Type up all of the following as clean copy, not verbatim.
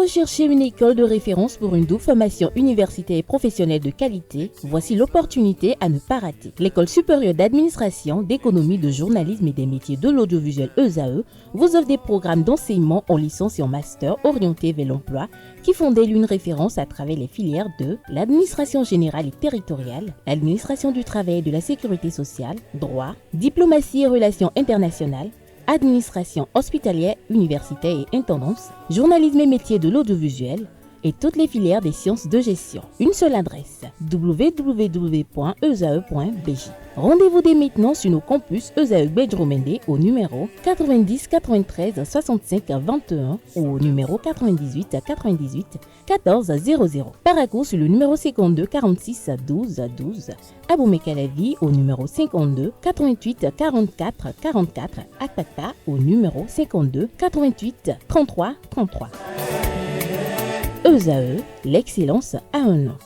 recherchez une école de référence pour une double formation universitaire et professionnelle de qualité? Voici l'opportunité à ne pas rater. L'École supérieure d'administration, d'économie, de journalisme et des métiers de l'audiovisuel ESAE vous offre des programmes d'enseignement en licence et en master orientés vers l'emploi qui font d'elle une référence à travers les filières de l'administration générale et territoriale, l'administration du travail et de la sécurité sociale, droit, diplomatie et relations internationales, administration hospitalière, universitaire et intendance, journalisme et métiers de l'audiovisuel et toutes les filières des sciences de gestion. Une seule adresse, www.esae.bj. Rendez-vous dès maintenant sur nos campus ESAE Bedjromende au numéro 90 93 65 21 ou au numéro 98 98 14 00. Paracourt sur le numéro 52 46 12 12. Aboumé-Calavi au numéro 52 88 44 44. Akpaka au numéro 52 88 33 33. ESAE, l'excellence a un nom.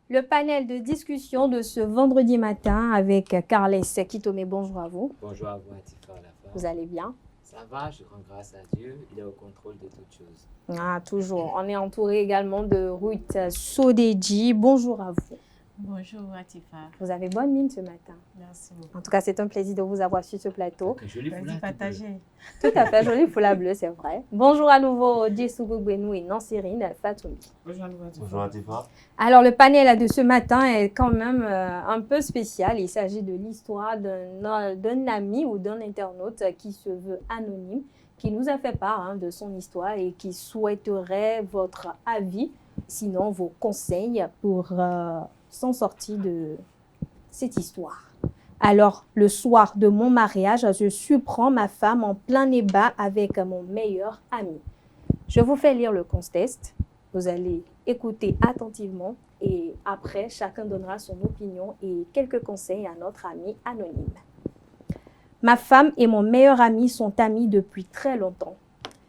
Le panel de discussion de ce vendredi matin avec Carles Kitome. Bonjour à vous. Bonjour à vous, Atifa Alafa. Vous allez bien? Ça va, je rends grâce à Dieu. Il est au contrôle de toutes choses. Ah, toujours. On est entouré également de Ruth Sodeji. Bonjour à vous. Bonjour Atifa. Vous avez bonne mine ce matin. Merci beaucoup. En tout cas, c'est un plaisir de vous avoir sur ce plateau. Joli foulard partagé. Tout à fait, joli foulard bleu, c'est vrai. Bonjour à nouveau, Djesougou Benou et Nansirine Fatoumi. Bonjour Atifa. Bonjour Atifa. Alors, le panel de ce matin est quand même un peu spécial. Il s'agit de l'histoire d'un ami ou d'un internaute qui se veut anonyme, qui nous a fait part de son histoire et qui souhaiterait votre avis, sinon vos conseils pour s'en sortir de cette histoire. Alors, le soir de mon mariage, je surprends ma femme en plein débat avec mon meilleur ami. Je vous fais lire le contexte. Vous allez écouter attentivement et après, chacun donnera son opinion et quelques conseils à notre ami anonyme. Ma femme et mon meilleur ami sont amis depuis très longtemps.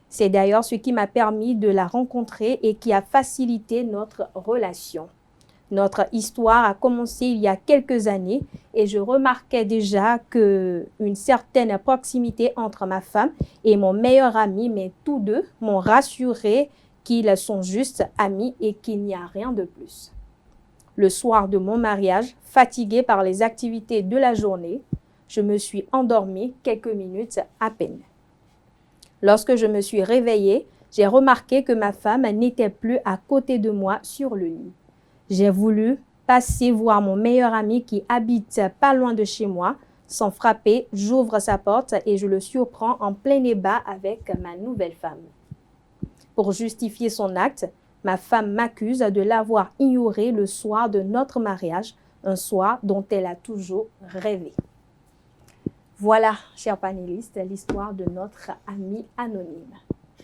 C'est d'ailleurs ce qui m'a permis de la rencontrer et qui a facilité notre relation. Notre histoire a commencé il y a quelques années et je remarquais déjà qu'une certaine proximité entre ma femme et mon meilleur ami, mais tous deux m'ont rassuré qu'ils sont juste amis et qu'il n'y a rien de plus. Le soir de mon mariage, fatiguée par les activités de la journée, je me suis endormie quelques minutes à peine. Lorsque je me suis réveillée, j'ai remarqué que ma femme n'était plus à côté de moi sur le lit. J'ai voulu passer voir mon meilleur ami qui habite pas loin de chez moi. Sans frapper, j'ouvre sa porte et je le surprends en plein débat avec ma nouvelle femme. Pour justifier son acte, ma femme m'accuse de l'avoir ignoré le soir de notre mariage, un soir dont elle a toujours rêvé. Voilà, chers panélistes, l'histoire de notre ami anonyme.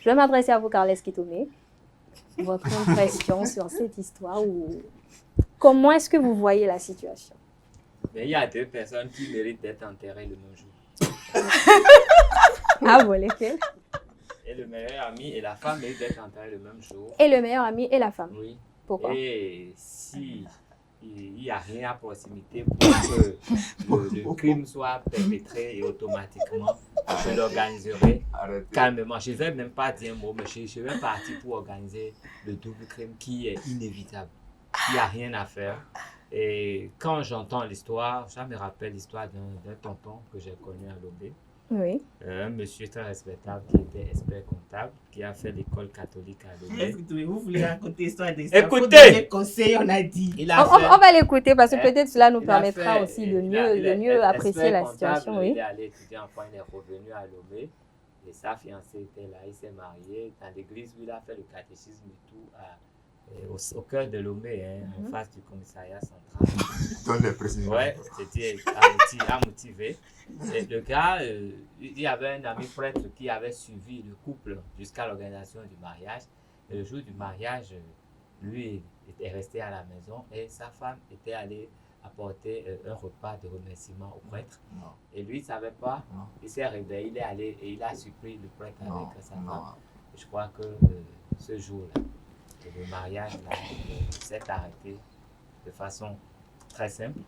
Je vais m'adresser à vous, Carles Kitome. Votre impression sur cette histoire ou comment est-ce que vous voyez la situation? Mais il y a deux personnes qui méritent d'être enterrées le même jour. Ah, vous lesquelles? Et le meilleur ami et la femme méritent d'être enterrés le même jour. Et le meilleur ami et la femme? Oui. Pourquoi? Et si il n'y a rien à proximité pour que le crime soit perpétré et automatiquement, je l'organiserai calmement. Je ne vais même pas dire un mot, mais je vais partir pour organiser le double crime qui est inévitable. Il n'y a rien à faire. Et quand j'entends l'histoire, ça me rappelle l'histoire d'un tonton que j'ai connu à Lobé. Oui. Un monsieur très respectable qui était expert comptable, qui a fait l'école catholique à Lobé. Vous voulez raconter l'histoire des Écoutez! conseils, on a dit. On va l'écouter parce que peut-être cela nous Il a permettra fait- aussi de il a- mieux apprécier la expert comptable, situation. Oui. Il est allé étudier en France, il est revenu à Lomé et sa fiancée était là, il s'est marié dans l'église où il a fait le catéchisme et tout au cœur de Lomé, en face du commissariat central. Donne les précisions. Ouais, c'était à motiver. Et le gars, il y avait un ami prêtre qui avait suivi le couple jusqu'à l'organisation du mariage. Et le jour du mariage, lui était resté à la maison et sa femme était allée apporter un repas de remerciement au prêtre. Non. Et lui, il ne savait pas. Non. Il s'est réveillé, il est allé et il a surpris le prêtre avec sa femme. Non. Et je crois que ce jour-là, le mariage s'est arrêté de façon très simple.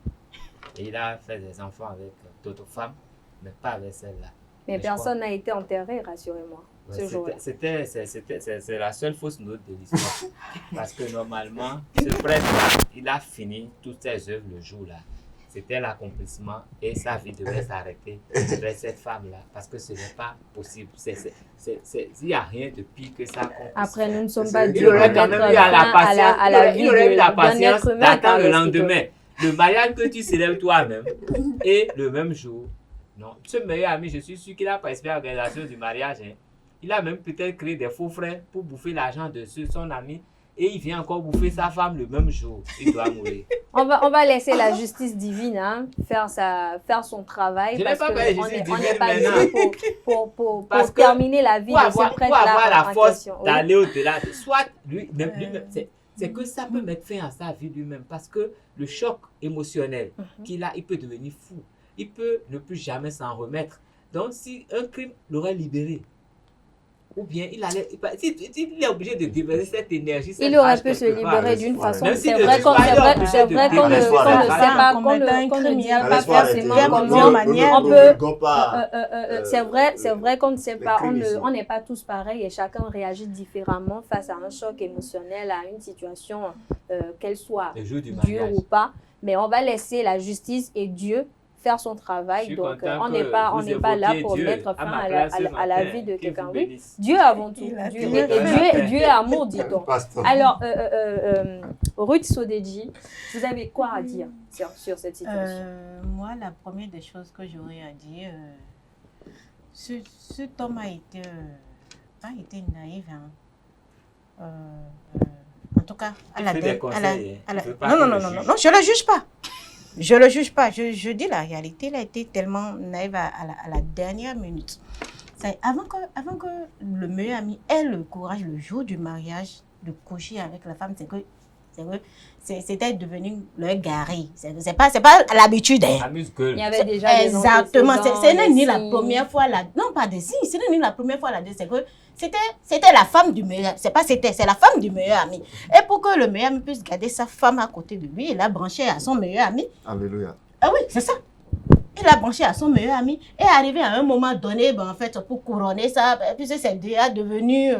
Et il a fait des enfants avec d'autres femmes, mais pas avec celle-là. Mais je personne n'a été enterré, rassurez-moi. ce jour-là. C'est la seule fausse note de l'histoire. Parce que normalement, ce prêtre-là, il a fini toutes ses œuvres le jour-là. C'était l'accomplissement et sa vie devait s'arrêter avec cette femme-là. Parce que ce n'est pas possible. Il n'y a rien de pire que ça. Après, nous ne sommes pas Il aurait quand même eu la patience d'attendre le lendemain. Le mariage que tu célèbres toi-même et le même jour. Non, ce meilleur ami, je suis sûr qu'il a participé à l'organisation du mariage. Hein. Il a même peut-être créé des faux frères pour bouffer l'argent de son ami et il vient encore bouffer sa femme le même jour. Il doit mourir. On va laisser la justice divine faire son travail parce qu'on n'est pas ici pour terminer la vie de ce prêtre-là. Pour avoir la force d'aller au-delà. Soit lui-même, c'est que ça peut mettre fin à sa vie lui-même parce que le choc émotionnel qu'il a, il peut devenir fou. Il peut ne plus jamais s'en remettre. Donc, si un crime l'aurait libéré, ou bien il est obligé de déverser cette énergie, il aurait pu se libérer d'une façon. C'est vrai qu'on ne sait pas, qu'on ne dit pas forcément comment on peut. C'est vrai qu'on ne sait pas, on n'est pas tous pareils et chacun réagit différemment face à un choc émotionnel, à une situation, qu'elle soit dure ou pas. Mais on va laisser la justice et Dieu faire son travail. Donc, on n'est pas là pour mettre fin à la vie de quelqu'un. Oui, Dieu avant tout. Dieu est amour, dit-on. Alors, Ruth Sodeji, vous avez quoi à dire sur cette situation? Moi, la première des choses que j'aurais à dire, cet homme a été naïf. Hein. En tout cas, à la non, je ne le juge pas. Je ne le juge pas, je dis la réalité, il a été tellement naïf à la dernière minute. Avant que le meilleur ami ait le courage le jour du mariage de coucher avec la femme, c'était devenu le garé. C'est pas l'habitude. Hein. Il y avait déjà des exactement, ce n'est ni la première fois, non pas des signes, ce n'est ni la première fois, c'est que c'était la femme du meilleur, c'est la femme du meilleur ami. Et pour que le meilleur ami puisse garder sa femme à côté de lui, il a branché à son meilleur ami. Alléluia. Ah oui, c'est ça. Il a branché à son meilleur ami et arrivé à un moment donné, en fait, pour couronner ça, puisque c'est déjà devenu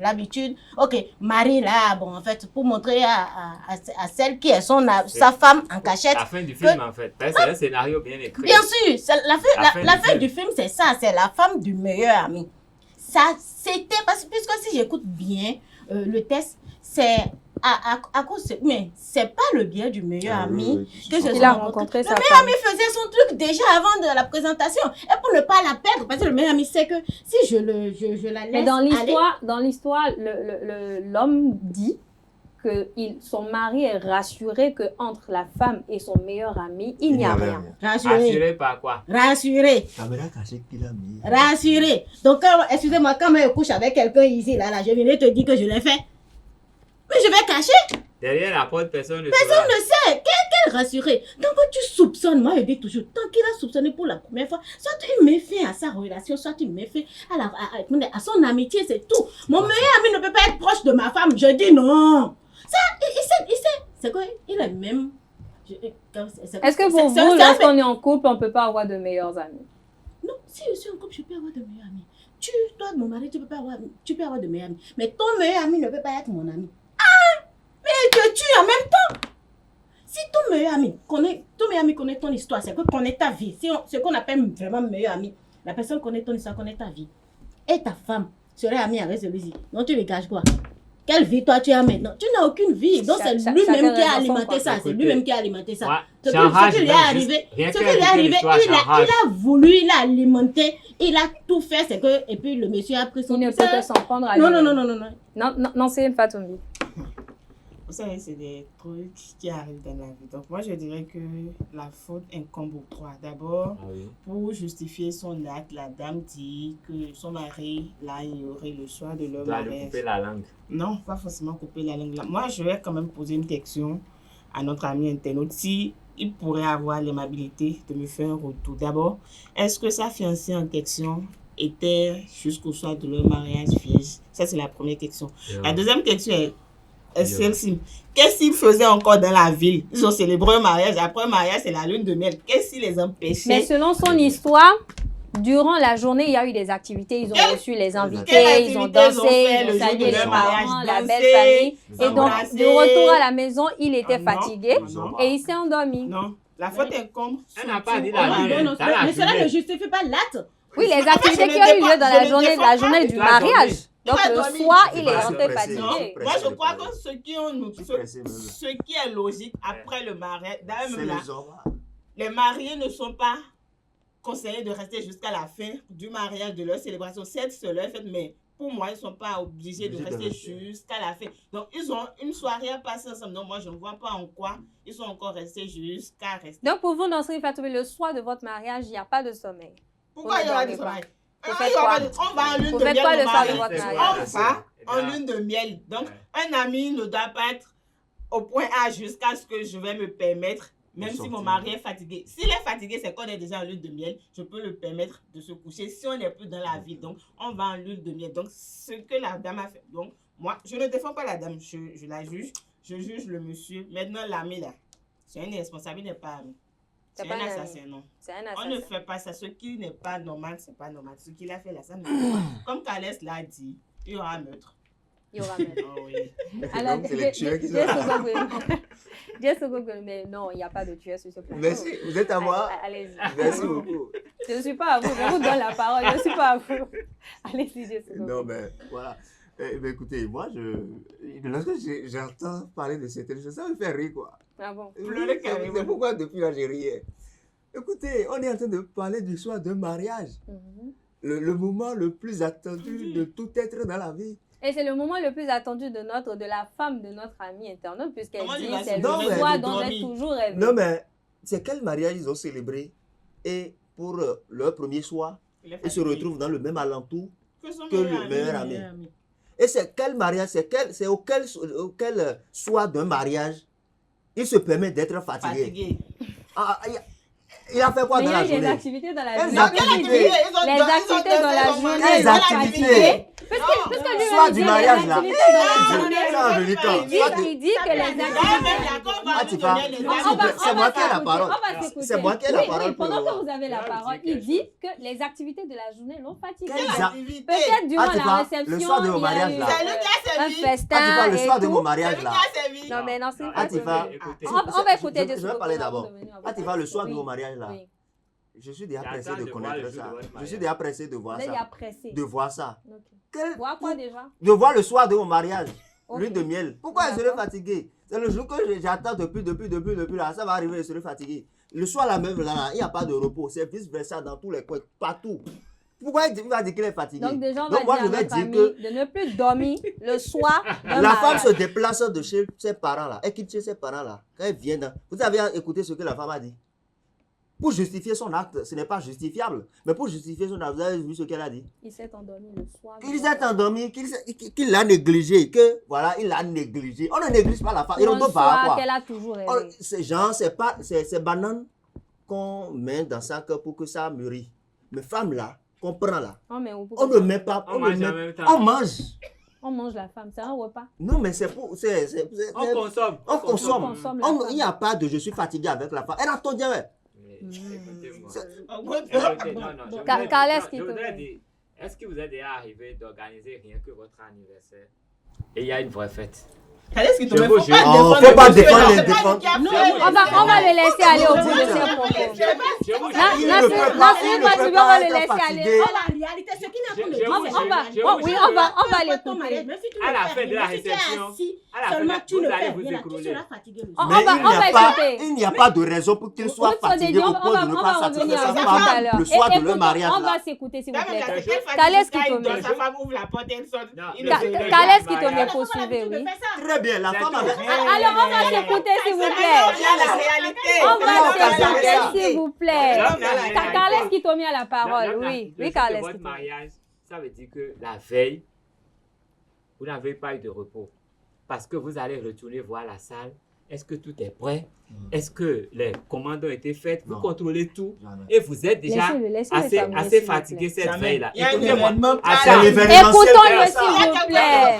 l'habitude. Ok, Marie là, en fait, pour montrer à celle qui est sa femme en cachette. La fin du film, en fait. C'est un scénario bien écrit. Bien sûr, la fin du film, c'est ça, c'est la femme du meilleur ami. Ça, c'était, parce que puisque si j'écoute bien le texte, c'est à cause mais c'est pas le bien du meilleur ami que je suis rencontré. Le meilleur ami faisait son truc déjà avant de la présentation et pour ne pas la perdre parce que le meilleur ami sait que si je la laisse. Mais dans l'histoire, l'homme dit que son mari est rassuré que entre la femme et son meilleur ami, il n'y a rien. Rassuré par quoi? Rassuré. Rassuré. Donc, excusez-moi, quand je couche avec quelqu'un ici, là, je viens te dire que je l'ai fait. Mais je vais cacher. Derrière la porte, personne ne sait. Quel rassuré. Donc, quand tu soupçonnes, moi, je dis toujours, tant qu'il a soupçonné pour la première fois, soit tu mets fin à sa relation, soit tu mets fin à son amitié, c'est tout. Mon meilleur ami ne peut pas être proche de ma femme. Je dis non. Ça, il sait. C'est quoi? Il est même... Est-ce que pour vous, lorsqu'on est en couple, on ne peut pas avoir de meilleurs amis? Non, si je suis en couple, je peux avoir de meilleurs amis. Toi, mon mari, tu peux avoir de meilleurs amis. Mais ton meilleur ami ne peut pas être mon ami. Ah! Mais il te tue en même temps. Si ton meilleur ami connaît ton histoire, c'est que connaît ta vie. Ce qu'on appelle vraiment meilleur ami, la personne connaît ton histoire, connaît ta vie. Et ta femme serait amie avec celui-ci. Donc tu lui caches quoi? Quelle vie toi tu as maintenant? Tu n'as aucune vie. Donc c'est lui-même qui a alimenté ça. C'est lui-même qui a alimenté ça. Ce qui lui est arrivé, il a voulu, il a alimenté, il a tout fait. C'est que, et puis le monsieur a pris son... Il ne peut pas s'en prendre à lui. Non, c'est une Fatoumbi. Vous savez, c'est des trucs qui arrivent dans la vie. Donc moi, je dirais que la faute incombe aux trois. D'abord, pour justifier son acte, la dame dit que son mari l'a ignoré le soir de leur mariage. Couper la langue. Non, pas forcément couper la langue. Moi, je vais quand même poser une question à notre ami internaute. Si il pourrait avoir l'aimabilité de me faire un retour. D'abord, est-ce que sa fiancée en question était jusqu'au soir de leur mariage vierge? Ça, c'est la première question. La deuxième question est celle-ci. Qu'est-ce qu'ils faisaient encore dans la ville? Ils ont célébré un mariage. Après un mariage, c'est la lune de miel. Qu'est-ce qui les empêchait? Mais selon son histoire, Durant la journée, il y a eu des activités. Ils ont reçu les Quelles invités, ils ont activités ils ont dansé, fait ils le ont jour salué de les leur mariage? parents, la belle Danser, famille. Et donc, s'embrasser. de retour à la maison, il était Ah non, fatigué non. et il s'est endormi. Non, la faute incombe. Elle n'a pas dit Oh, la non, journée. non, Dans la mais cela journée. ne justifie pas l'acte. Oui, les En fait, activités je qui ne ont eu défends- lieu dans je la ne journée, défends la pas journée du la mariage. journée. Donc, Il va le dormir. soir, il C'est est pas rentré pressé. Non, fatigué. moi je crois que ce Pressé, même. ce qui est logique après le mariage, d'ailleurs C'est même là, les hommes. les mariés ne sont pas conseillés de rester jusqu'à la fin du mariage, de leur célébration. Certes, c'est leur fête, mais pour moi, ils ne sont pas obligés de rester jusqu'à la fin. Donc, ils ont une soirée à passer ensemble. Donc, moi, je ne vois pas en quoi ils sont encore restés jusqu'à rester. Donc, pour vous, Nasri Fatoumé, le soir de votre mariage, il n'y a pas de sommeil. Pourquoi il y aura des soirées? Vous faites quoi? On va en lune Vous de faites miel quoi au le soir de mariage. votre C'est mariage? On va en bien. lune de miel. Donc, Ouais. un ami ne doit pas être au point A jusqu'à ce que je vais me permettre, même si mon mari est fatigué. S'il est fatigué, c'est qu'on est déjà en lune de miel. Je peux le permettre de se coucher si on n'est plus dans la vie. Donc, on va en lune de miel. Donc, ce que la dame a fait. Donc, moi, je ne défends pas la dame. Je la juge. Je juge le monsieur. Maintenant, l'ami, là, c'est un irresponsable. Il n'est pas ami. C'est C'est pas un un ami. assassin, non. C'est un On ne assassin. fait pas ça. Ce qui n'est pas normal, c'est pas normal. Ce qu'il a fait là, ça ne fait pas. Comme Calès l'a dit, il y aura un meurtre. Il y aura même. Oh, oui. Alors, Donc, c'est les tueurs qui sont mais non, il n'y a pas de tueur sur ce plateau. Merci, vous êtes à moi. Allez-y. Merci beaucoup. Je ne suis pas à vous, je vous donne la parole, je ne suis pas à vous. Allez-y, Jessica. Non, mais voilà. Mais écoutez, moi, lorsque j'entends parler de certaines choses, ça me fait rire, quoi. Ah bon? Pleurer carrément. C'est pourquoi depuis là, j'ai ri. Écoutez, on est en train de parler du soir d'un mariage. Mhm. Le moment le plus attendu de tout être dans la vie. Et c'est le moment le plus attendu de la femme de notre amie internaute, puisqu'elle Comment dit il va c'est se Non, le mais soir de dont j'ai dormir. toujours rêvé. Non, mais c'est quel mariage ils ont célébré? Et pour leur premier soir, Il est ils se fatigué. retrouvent dans le même alentour Que son que meilleur le ami. meilleur ami. Et c'est quel mariage, c'est auquel soir d'un mariage, il se permet d'être fatigué. Fatigué. Ah, il a fait quoi Mais il dans y la a des journée? activités dans la Quelles journée. activités? Les activités dans la journée. Quelles il est activités? fatigué. Parce que lui, Soir il du dit mariage, les là. activités dans la Je- journée. ça va venir quand? Il dit que les activités... Atifa, c'est moi qui ai la parole. C'est moi qui ai la parole pour Pendant le que vous avez la Là, il parole, dit il quelque dit chose. que les activités de la journée l'ont fatigué. Quelles Peut-être durant Atifa, la le réception, soir de mon il y a mariage, eu là. C'est lui qui a un servi. festin Atifa, le soir et de mon tout. mariage, là. Non, mais non, c'est pas Atifa, Écoutez, On va écouter je Jessica vais parler avant d'abord. de venir à Atifa, le soir de Oui, mon mariage, là. oui. Je suis déjà J'attends pressé de de voir le connaître jour ça. de votre Je suis mariage. déjà pressé de Vous voir êtes déjà ça. pressé. De voir ça. Ok. Quel- Voir quoi déjà? De voir le soir de mon mariage. Ok. Lune de miel. Pourquoi je serais D'accord. fatigué? C'est le jour que j'attends depuis là. Ça va arriver, je serai fatigué. Le soir, la même, là, il n'y a pas de repos. C'est vice-versa dans tous les coins, partout. Pourquoi il va dire qu'il est fatigué? Donc déjà, on Donc, moi, va je dire à vais notre dire amie que de ne plus dormir le soir d'un la femme mariage. se déplace de chez ses parents là. Elle quitte chez ses parents là. Quand elle vient, vous avez écouté ce que la femme a dit? Pour justifier son acte, ce n'est pas justifiable. Mais pour justifier son acte, vous avez vu ce qu'elle a dit? Il s'est endormi le soir. Il s'est endormi, qu'il l'a négligé, que voilà, il l'a négligé. On ne néglige pas la femme. Et on Un doit pas soir quoi. qu'elle a toujours rêvé. Oh, ces gens, c'est banane qu'on met dans sa cœur pour que ça mûrit. Mais femme là, qu'on prend là, Oh, mais on peut on ne met pas, On on mange ne en met, même temps. on mange. On mange la femme, c'est un repas. Non, mais c'est pour, On consomme. on consomme. On consomme la Il n'y a pas de je suis fatigué avec la femme. Elle a ton diable. Écoutez-moi. C'est- Écoutez, non, je Car- voudrais- Carles non, qui je te voudrais met. dire, est-ce que vous êtes déjà arrivé d'organiser rien que votre anniversaire et il y a une vraie fête? Qu'est-ce qui te Je met? vous Faut jure. pas Oh, défendre faut pas le monsieur, défendre là. les C'est pas défendre. lui qui a Non, fait. On va le laisser aller au bout de ses Je propos. vous jure. Il ne peut pas, il ne peut on va pas le être laisser fatigué. aller. En la réalité, ce qui n'est pas le Je- On vous va, jure, je on- vous oui, jure. on va Peu importe ton l'écouter. mariage, même si tu À ne la fais fin de rien, la si tu es réception, assis, à la fin seulement de- tu vous ne allez fais vous rien, tu écrouler. seras fatigué le On soir. Mais va- il n'y on va a pas, écouter. il n'y a pas de raison pour qu'il soit fatigué au point de ne pas satisfaire sa femme le soir de leur mariage. On va là. s'écouter, s'il Non, vous mais plaît. là, c'est quelle fatigue Calès qui quand tombe. il dort, sa femme ouvre la porte et elle sort. Non, Il mais ne c'est- fait rien. Calès qui mariage. tombe Pourquoi pour suivre, tu oui. ne fais ça? Très bien, la femme avait. Alors, on va s'écouter, s'il vous C'est plaît. mélanger la réalité. On va Non, Calès, s'écouter, ça. s'il vous plaît. Non, non, Carles qui t'a mis à la Non, parole, non, oui. le Oui, jour Carles de qui votre t'a mis. mariage, ça veut dire que la veille, vous n'avez pas eu de repos. Parce que vous allez retourner voir la salle. Est-ce que tout est prêt? Est-ce que les commandes ont été faites? Vous Non. contrôlez tout. Jamais. Et vous êtes déjà Laissez-le assez terminer, s'il vous plaît. fatigué cette Jamais. veille-là. Il y a un Écoutez-moi. événement Ah, C'est plan. l'événementiel. Écoutons-le, ça. s'il vous plaît.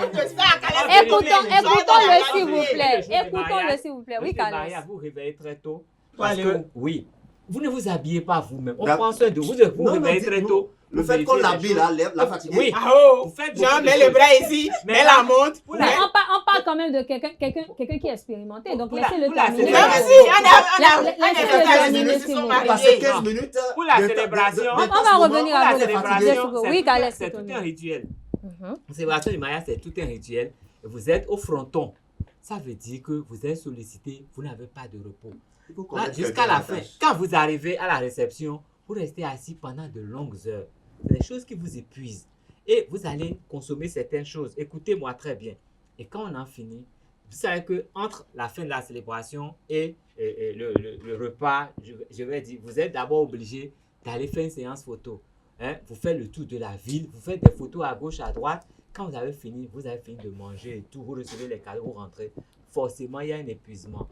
Écoutons-le, s'il vous plaît. Le jour du Écoutons-le, mariage, s'il vous plaît. le Oui, jour du Carles. mariage, vous réveillez très tôt. Pour Parce aller que, où? oui, vous ne vous habillez pas vous-même. On La- prend soin de vous, vous Non, réveillez non, très non. tôt. Le vous fait qu'on vérifiez l'habille les là, choses. la fatigue. Oui. Ah oh, Vous faites Jean beaucoup de met les choses. bras ici, Mais met là- la montre. Pour Mais la- on parle quand même de quelqu'un qui est expérimenté, donc Pour la- laissez-le pour la terminer. Non, mais célébration. si, on Laissez-le a terminer, minutes, s'il ils sont vous On plaît. passe mariés. 15 Non. minutes. Pour la de- célébration. de- On va ce moment, revenir à Pour la votre célébration, Yes, Hugo. Oui, Calais, c'est tout c'est un rituel. Mhm. La célébration du mariage, c'est tout un rituel. Et vous êtes au fronton. Ça veut dire que vous êtes sollicité, vous n'avez pas de repos. Il faut Là, connaître jusqu'à quelqu'un la à fin, tâche. quand vous arrivez à la réception, vous restez assis pendant de longues heures. C'est des choses qui vous épuisent. Et vous allez consommer certaines choses. Écoutez-moi très bien. Et quand on en finit, vous savez qu'entre la fin de la célébration et le repas, je vais dire, vous êtes d'abord obligé d'aller faire une séance photo. Hein? Vous faites le tour de la ville, vous faites des photos à gauche, à droite. Quand vous avez fini de manger et tout, vous recevez les cadeaux, vous rentrez. Forcément, il y a un épuisement.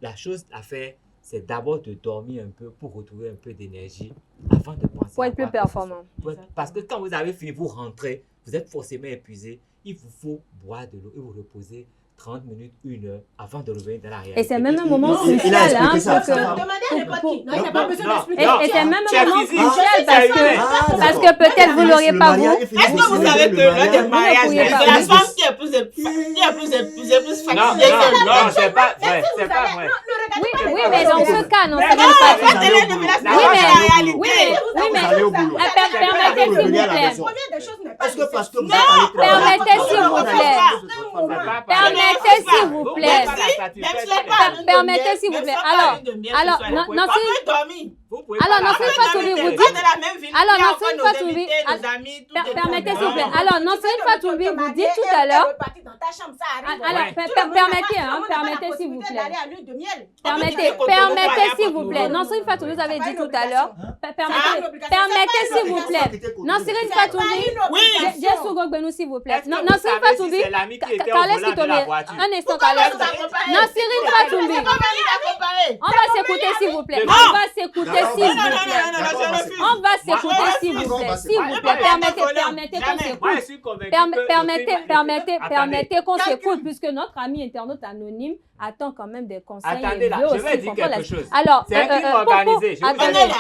La chose à faire, c'est d'abord de dormir un peu pour retrouver un peu d'énergie avant de penser Pour à être plus quoi que ce performant. soit. Parce que quand vous avez fini, vous rentrez, vous êtes forcément épuisé. Il vous faut boire de l'eau et vous reposer 30 minutes, 1 heure avant de revenir dans la réalité. Et c'est même un moment Il a crucial, expliqué hein, ça, pour ça que... va. Demandez à n'importe qui. Non, il Non, n'a pas non, besoin non. d'expliquer. Et c'est même C'est un moment physique. crucial C'est parce humain. que peut-être vous l'auriez pas vous. Est-ce que vous savez que lors des mariages, pourriez c'est pas la vous. femme qui est plus fatiguée Non, que non, l'homme? c'est pas vrai. C'est pas vrai. Oui, oui, mais dans ce cas, non, Mais c'est non, même pas mais tout. Télé de village, Oui, c'est mais- la réalité. Oui, mais Vous allez au boulot. permettez s'il vous Revenez à la plaît. maison. Première des choses n'est pas Est-ce que parce que vous Non, êtes allé travailler- permettez, s'il vous plaît. Permettez, s'il vous Vous plaît. pouvez pas la satisfaire. Permettez, s'il vous plaît. Alors, non, non, Comment dormir? Vous pouvez Alors, pas la Nasrine satisfaire. Fatoumi, vous Pas dites... de la même ville. Alors, Il y a Nasrine encore nos Fatoumi, invités, nos amis, tout est permettez, s'il vous plaît. dedans. Alors, Nasrine Fatoumi, vous dites tout à l'heure... dans ta chambre, ça arrive. Alors, permettez, hein, permettez, s'il vous plaît. D'aller à l'huile de miel. Permettez, s'il vous plaît. Nasrine Fatoumi, vous avez dit tout à l'heure... Permettez, s'il vous plaît. Nasrine Fatoumi... Oui. Jessou Gogbenou, s'il vous plaît. Est-ce que vous Nasrine savez si Fatoumi... c'est l'ami qui était au Calais volant de la Sitomé. voiture? Un instant, Calais. Nasrine Fatoumi. On va s'écouter, s'il vous plaît. On va s'écouter, s'il vous plaît. On va s'écouter, s'il vous plaît. S'il vous plaît, permettez qu'on Moi, je s'écoute. suis convaincu que Permettez qu'on s'écoute, puisque notre ami internaute anonyme attend quand même des conseils. Attendez et là, veut je aussi vais dire comprendre quelque chose. Alors, C'est un crime organisé. Je vous attendez, assure.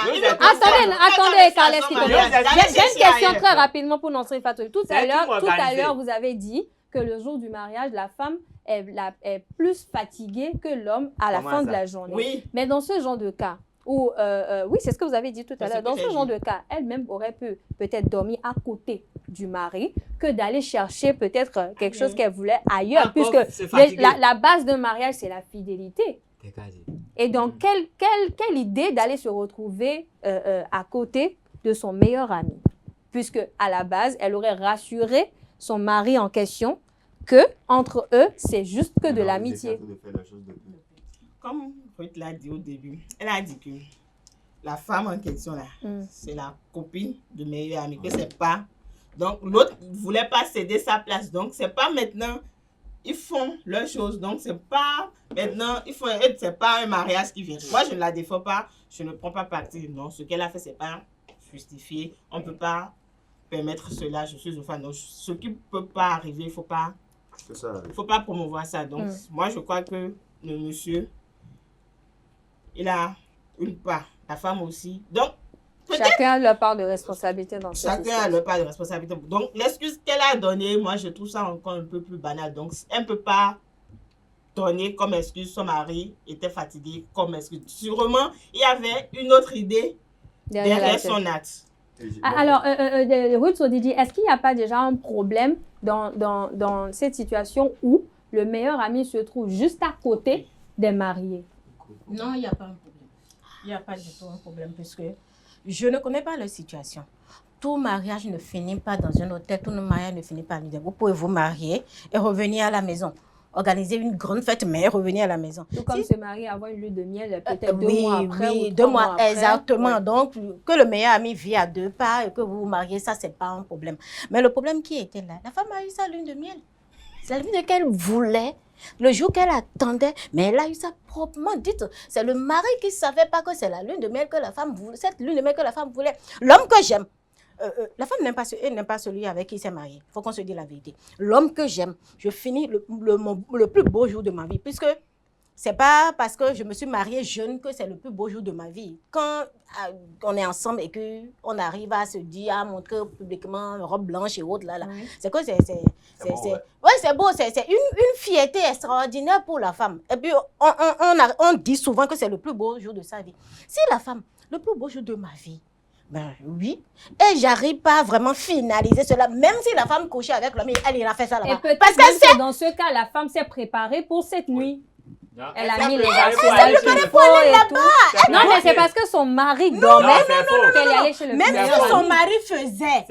attendez, Calais, s'il te plaît. J'ai J'ai une question très rapidement pour Nasrine Fatoumi. Tout C'est à un crime l'heure, organisé. vous avez dit que le jour du mariage, la femme est plus fatiguée que l'homme à la Comment fin ça? de la journée. Oui. Mais dans ce genre de cas, où, oui, c'est ce que vous avez dit tout à C'est l'heure, ce dans que ce j'ai genre dit. de cas, elle-même aurait pu peut-être dormir à côté du mari que d'aller chercher peut-être quelque chose qu'elle voulait ailleurs, Encore puisque se fatiguer. la base d'un mariage, c'est la fidélité. Dégagez. Et donc, quelle idée d'aller se retrouver à côté de son meilleur ami, puisque à la base, elle aurait rassuré son mari en question que entre eux, c'est juste que de Non, l'amitié. vous essayez de faire la chose de plus. Comme Ruth l'a dit au début, elle a dit que la femme en question là, c'est la copine de meilleur ami, que c'est pas. Donc l'autre ne voulait pas céder sa place. Donc c'est pas maintenant, ils font leurs choses. Donc c'est pas maintenant, c'est pas un mariage qui vient. Moi je ne la défends pas, je ne prends pas parti. Non, ce qu'elle a fait, c'est pas justifié. On ne peut pas permettre cela. Je suis une femme. Donc ce qui ne peut pas arriver, il faut pas promouvoir ça. Donc moi je crois que le monsieur, il a une part, la femme aussi. Donc, Chacun a leur part de responsabilité dans cette chacun a leur part de responsabilité. Donc, l'excuse qu'elle a donnée, moi, je trouve ça encore un peu plus banal. Donc, elle ne peut pas donner comme excuse son mari était fatigué comme excuse. Sûrement, il y avait une autre idée derrière son acte. Alors, Ruth Sodidi, est-ce qu'il n'y a pas déjà un problème dans cette situation où le meilleur ami se trouve juste à côté des mariés? Non, il n'y a pas un problème. Il n'y a pas du tout un problème puisque je ne connais pas leur situation. Tout mariage ne finit pas dans un hôtel, tout mariage ne finit pas à l'idée. Vous pouvez vous marier et revenir à la maison. Organiser une grande fête, mais revenir à la maison. Tout comme se marier, avoir une lune de miel, peut-être 2 oui, mois après. Oui, ou 2 mois, après. exactement. Ouais. Donc, que le meilleur ami vit à 2 pas et que vous vous mariez, ça, c'est pas un problème. Mais le problème qui était là, la femme a eu sa lune de miel. C'est la lune de miel qu'elle voulait, le jour qu'elle attendait, mais elle a eu ça proprement. Dites, c'est le mari qui ne savait pas que c'est la lune de miel que la femme voulait, cette lune de miel que la femme voulait. L'homme que j'aime, la femme n'aime pas celui avec qui il s'est marié. Il faut qu'on se dise la vérité. L'homme que j'aime, je finis le plus beau jour de ma vie, puisque c'est pas parce que je me suis mariée jeune que c'est le plus beau jour de ma vie. Quand on est ensemble et qu'on arrive à se dire, à montrer publiquement robe blanche et autres, là, c'est que c'est beau, c'est une fierté extraordinaire pour la femme. Et puis, on dit souvent que c'est le plus beau jour de sa vie. Si la femme, le plus beau jour de ma vie, ben oui, et j'arrive pas à vraiment finaliser cela, même si la femme couchait avec l'homme, elle ira faire ça là-bas. Et peut-être même que dans ce cas, la femme s'est préparée pour cette nuit. Non, Elle a mis les accessoires accessoires qu'il faut et tout. Non, mais c'est parce que son mari dormait qu'elle est allée chez le Même si son mari faisait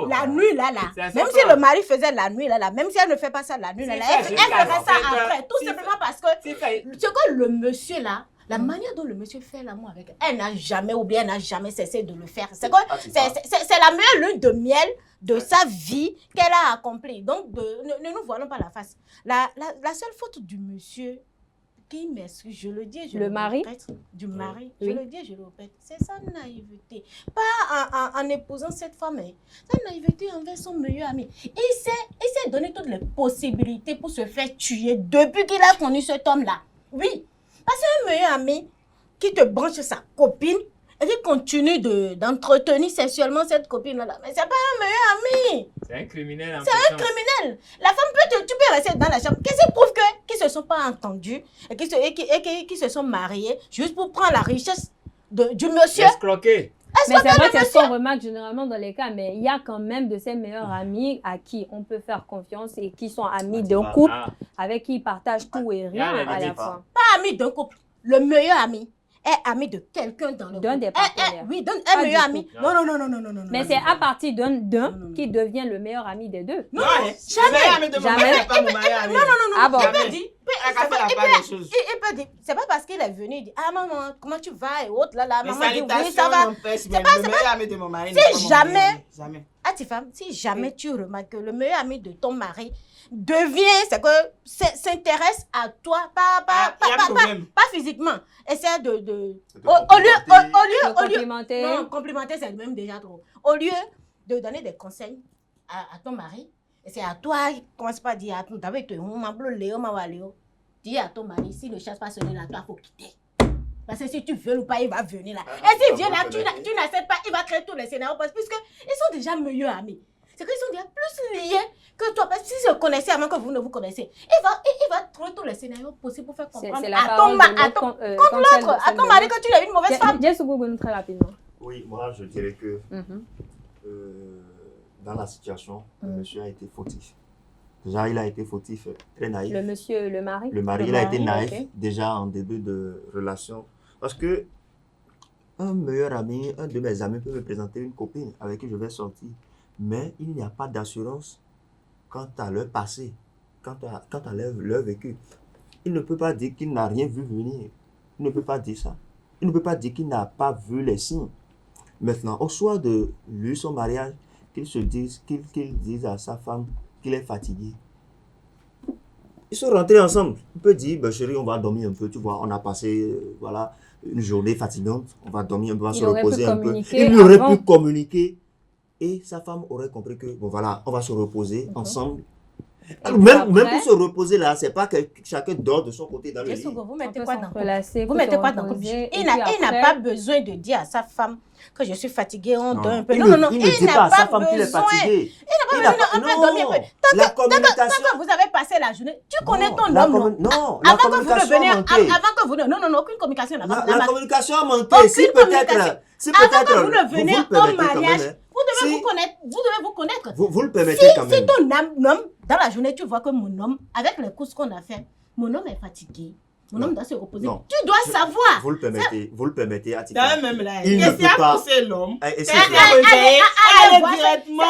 la nuit là, même si le mari faisait la nuit là, même si elle ne fait pas ça la nuit là, elle ferait ça après, tout simplement parce que ce que le monsieur là, la manière dont le monsieur fait l'amour avec elle n'a jamais oublié, elle n'a jamais cessé de le faire. C'est la meilleure lune de miel de sa vie qu'elle a accomplie. Donc, ne nous voilons pas la face. La seule faute du monsieur, qui m'excuse, je le dis, je le répète, du mari, je le dis, je le répète, c'est sa naïveté. Pas en épousant cette femme, sa naïveté envers son meilleur ami. Il s'est donné toutes les possibilités pour se faire tuer depuis qu'il a connu cet homme-là. Oui. Parce qu'un meilleur ami qui te branche sa copine et qui continue d'entretenir sexuellement cette copine-là, mais c'est pas un meilleur ami. C'est un criminel. C'est un criminel. La femme tu peux rester dans la chambre. Qu'est-ce qui prouve qu'ils ne se sont pas entendus et qui se sont mariés juste pour prendre la richesse du monsieur? Escroquer. Mais c'est vrai que c'est ce qu'on remarque généralement dans les cas, mais il y a quand même de ces meilleurs amis à qui on peut faire confiance et qui sont amis d'un couple, avec qui ils partagent tout et rien à la fois. Pas amis d'un couple. Le meilleur ami est ami de quelqu'un dans le couple. D'un des partenaires. Oui, un meilleur ami. Non. Mais c'est à partir d'un qui devient le meilleur ami des deux. Non, jamais. Jamais. Pas mon meilleur ami. Non. Ah bon? Il peut dire, c'est pas parce qu'il est venu, il dit, ah maman, comment tu vas et autres, là, Les maman dit, oui, salutations, ça va. mon père, c'est le meilleur ami de mon mari. Si jamais, Jamais. Atifam, si jamais tu remarques que le meilleur ami de ton mari devient, c'est que s'intéresse à toi, pas physiquement. Essaie au lieu, non, complimenter, c'est même déjà trop. Au lieu de donner des conseils à ton mari, et c'est à toi, commence pas à dire à ton mari, dis à ton mari, si ne cherche pas ce là, toi, il faut quitter. Parce que si tu veux ou pas, il va venir là. Et s'il vient là, tu n'acceptes pas, il va créer tous les scénarios, puisqu'ils sont déjà meilleurs amis. C'est qu'ils sont déjà plus liés que toi. Parce que s'ils se connaissaient avant que vous ne vous connaissez, il va trouver tous les scénarios possibles pour faire comprendre à ton mari que tu es une mauvaise femme. Jessou, très rapidement. Oui, moi je dirais que dans la situation, le monsieur a été fautif. Déjà, il a été fautif, très naïf. Le mari? Le mari, il a été naïf déjà en début de relation. Parce que un meilleur ami, un de mes amis peut me présenter une copine avec qui je vais sortir. Mais il n'y a pas d'assurance quant à leur passé, quant à leur vécu. Il ne peut pas dire qu'il n'a rien vu venir. Il ne peut pas dire ça. Il ne peut pas dire qu'il n'a pas vu les signes. Maintenant, au soir de lui, son mariage, qu'il dise à sa femme qu'il est fatigué. Ils sont rentrés ensemble. Il peut dire, ben chérie, on va dormir un peu, tu vois, on a passé une journée fatigante, on va dormir un peu, on va se reposer un peu. Il aurait pu communiquer et sa femme aurait compris que, bon voilà, on va se reposer ensemble. Même pour se reposer là, c'est pas que chacun dort de son côté dans le lit. Vous mettez quoi dans le couple? Il n'a pas besoin de dire à sa femme que je suis fatiguée, on dort un peu. Non, il ne dit pas à sa femme qu'il est fatigué. Il n'a pas besoin de dormir un peu. Tant que vous avez passé la journée, tu connais ton homme. Non, la communication a manqué. Non, aucune communication n'a manqué. La communication a manqué. Si peut-être avant que vous ne venez au mariage, vous devez vous connaître. Vous le permettez quand même. Si ton homme, dans la journée, tu vois que mon homme, avec les courses qu'on a fait, mon homme est fatigué. Mon homme doit se reposer. Non. Tu dois savoir. Vous le permettez, Atika. Même là, il ne peut pas. C'est l'homme. Elle est directement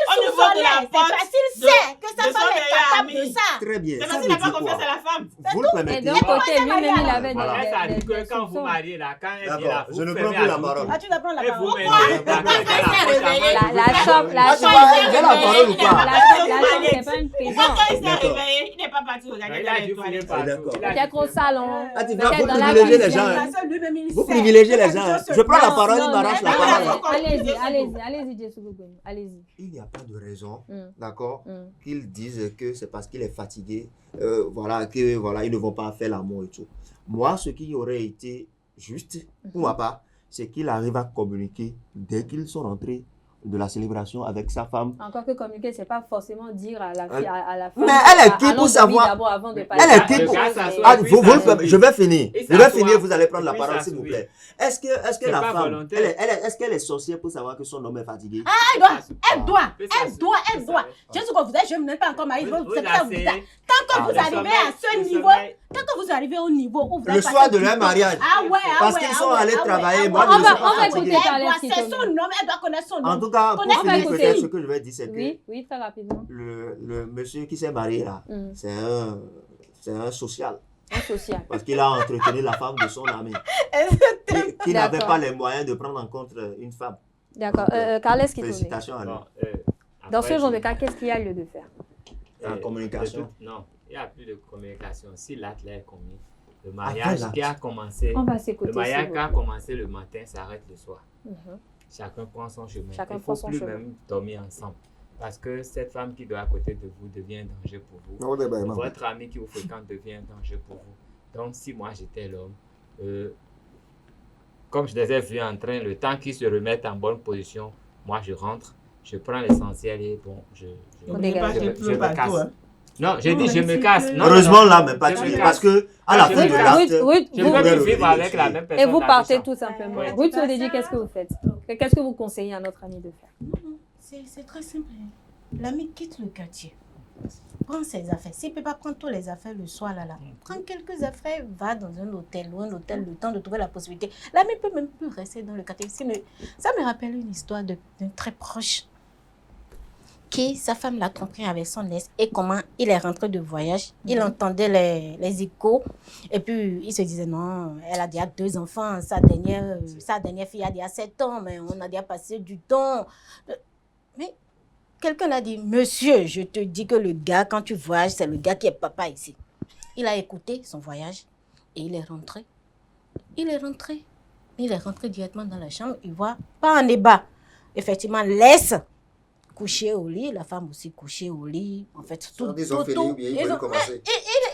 au niveau de la porte. C'est facile, sait que sa femme est capable de ça. Très bien. C'est parce qu'il n'a pas confiance à la femme. Vous le permettez. Et d'un côté, lui-même, il avait Ça dit que quand vous mariez là, quand elle dit là, je ne prends plus la parole. Tu dois prendre la parole. La chambre, la parole ou pas? c'est pas une prison. Quand il s'est D'accord. réveillé, il n'est pas parti regarder Il dans a les dû toilettes. fouiller D'accord. partout. Il a Peut-être dû au fouiller salon. Ah, tu peut-être vois, vous dans la privilégiez les cuisine. gens. Vous privilégiez les gens. Je prends la parole, il m'arrache la non, parole. allez-y, Jessou Gogoum, allez-y. Il n'y a pas de raison, Mm. d'accord, Mm. qu'ils disent que c'est parce qu'il est fatigué, voilà, que voilà, ils ne vont pas faire l'amour et tout. Moi, ce qui aurait été juste, pour ma part, c'est qu'il arrive à communiquer dès qu'ils sont rentrés de la célébration avec sa femme. Encore que communiquer, c'est pas forcément dire à la fille, à la femme. Mais elle est qui pour allons savoir? d'abord avant de Elle passer est à qui autre pour- chose, s'asseoir, mais- Ah, puis vous, ça je vais finir. Et Je vais s'asseoir. finir, vous allez prendre la Et parole, puis s'il vous s'asseoir. plaît. Est-ce que C'est la pas femme, volontaire. est-ce qu'elle est sorcière pour savoir que son homme est fatigué? Elle doit. Je suis comme vous êtes, je ne m'aime pas encore marié. Vous C'est ça, vous asseyez. Quand vous Le arrivez sommeil, à ce le niveau, sommeil. quand vous arrivez au niveau où vous Le êtes soir passé de du leur temps. mariage. Parce qu'ils sont allés travailler, moi, je On ne va- suis pas on va fatigué. écouter Carles C'est Kitomi. son nom, elle doit connaître son En nom. tout cas, pour Connaître finir, la peut-être copine. ce que je vais dire, c'est que Oui, très rapidement. le monsieur qui s'est marié là, Mm. c'est un social. Un social. Parce qu'il a entretenu la femme de son ami. Qui n'avait D'accord. pas les moyens de prendre en compte une femme. D'accord. Donc, Carles Kitomi. Félicitations à lui. Bon, Dans après, ce genre je- de cas, qu'est-ce qu'il y a lieu de faire? La communication. Non, il n'y a plus de communication. Si l'acte là est commis, le Après mariage l'acte. qui a commencé, On va le s'écouter. mariage s'il qui a vous plaît. commencé le matin s'arrête le soir. Mhm. Chacun prend son chemin. Chacun Il ne prend faut son plus chemin. même dormir ensemble. Parce que cette femme qui doit à côté de vous devient un danger pour vous. Votre ami qui vous fréquente devient un danger pour vous. Donc, si moi j'étais l'homme, comme je les ai vus en train, le temps qu'ils se remettent en bonne position, moi je rentre, je prends l'essentiel et bon, je N'oubliez pas dégage. qu'il je pleut me partout. casse. Hein. Non, j'ai dit Non, je mais me c'est casse. que- Non, Heureusement non, là, mais pas je me tuer. casse. Parce que à la Je fin me de casse. l'acte, Je Vous- ne peux pourrez plus vivre revenir avec la tuer. même Et personne. vous dans partez la chambre. tout simplement. Ouais. Ruth Sodedi, qu'est-ce que vous faites? Qu'est-ce que vous conseillez à notre ami de faire? Non, c'est très simple. L'ami quitte le quartier. Prends ses affaires. S'il ne peut pas prendre toutes les affaires le soir, là, prends quelques affaires, va dans un hôtel ou un hôtel, le temps de trouver la possibilité. L'ami ne peut même plus rester dans le quartier. Ça me rappelle une histoire d'un très proche qui, sa femme l'a trompé avec son ex et comment il est rentré de voyage. Il entendait les échos et puis il se disait non, elle a déjà 2 enfants, sa dernière fille a déjà 7 ans, mais on a déjà passé du temps. Mais quelqu'un l'a dit, monsieur, je te dis que le gars, quand tu voyages, c'est le gars qui est papa ici. Il a écouté son voyage et il est rentré. Il est rentré directement dans la chambre. Il voit, pas en débat, effectivement, laisse coucher au lit, la femme aussi couchée au lit. En fait, tout. Ils ont fini ou bien ils veulent commencer.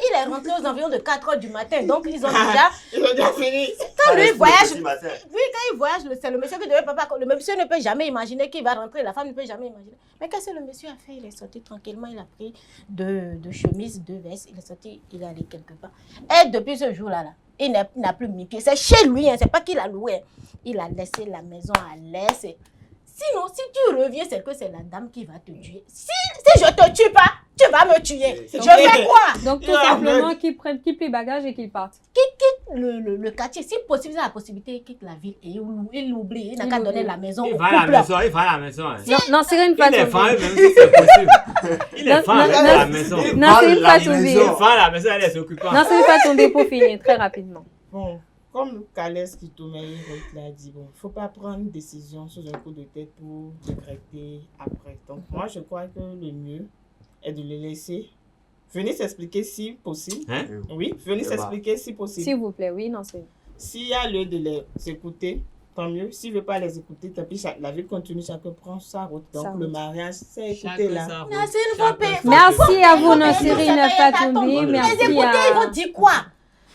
Il est rentré aux environs de 4 heures du matin. Donc, ils ont déjà. Ils ont déjà fini. Quand lui voyage, Petit matin. oui, quand il voyage, c'est le monsieur qui devait pas. Le monsieur ne peut jamais imaginer qu'il va rentrer. La femme ne peut jamais imaginer. Mais qu'est-ce que le monsieur a fait? Il est sorti tranquillement. Il a pris 2 chemises, 2 vestes. Il est sorti, il est allé quelque part. Et depuis ce jour-là, il n'a plus mis pied. C'est chez lui, hein, c'est pas qu'il a loué. Hein. Il a laissé la maison à l'aise. Sinon, si tu reviens, c'est que c'est la dame qui va te tuer. Si je te tue pas, tu vas me tuer. C'est Je fais quoi? Donc, tout Il a simplement, aveugle. qu'ils plient bagages et qu'ils partent. Le quartier, si possible, il a la possibilité, il quitte la ville et il l'oublie. Il n'a Il qu'à l'oublie. donner la maison Il au va à la couple. maison, il va à la maison. hein. Non, Cyril Il est fan, Fatou. même si c'est possible. Il est fan Non, avec non, la maison. Il Non, va Cyril à la Fatou. maison. Il est fan à la maison, elle est occupante. Non, Cyril Fatou, pour finir, très rapidement. Bon, comme Carles Kitomi l'a dit, bon, il ne faut pas prendre une décision sous un coup de tête pour regretter après. Donc, moi, je crois que le mieux est de le laisser venir s'expliquer si possible. Hein? Oui, venir Ça va. s'expliquer si possible. S'il vous plaît, oui, non, c'est. S'il y a lieu de les écouter, tant mieux. S'il ne veut pas les écouter, tant pis, la vie continue, chacun prend sa route. Donc, Sa le route. mariage, c'est Chacun écouté là. sa route, Non, c'est une chacun fois payé. sa Merci route. à vous, Les Nancirine Fatoumbi. Merci écoutés, à. ils vont dire quoi?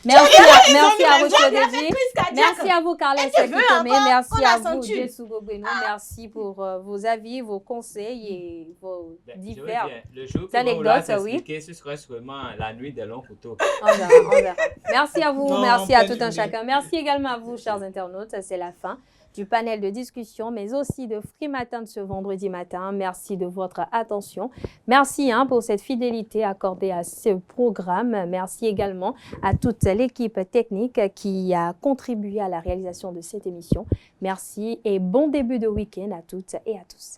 Merci à Ruth Sodedi. Merci Merci à vous, Carles tu veux Kitomi. encore Merci qu'on à la vous, censure? Jessou Gobeno. Merci pour vos avis, vos conseils et vos Ben, je veux divers. dire, le jour que anecdotes, vous voulez oui. s'expliquer, ce serait sûrement la nuit des longs couteaux. On verra, on verra. Merci à vous, Non, merci à pas tout du un tout. chacun. Merci également à vous, chers internautes. C'est la fin du panel de discussion, mais aussi de Free Matin de ce vendredi matin. Merci de votre attention. Merci pour cette fidélité accordée à ce programme. Merci également à toute l'équipe technique qui a contribué à la réalisation de cette émission. Merci et bon début de week-end à toutes et à tous.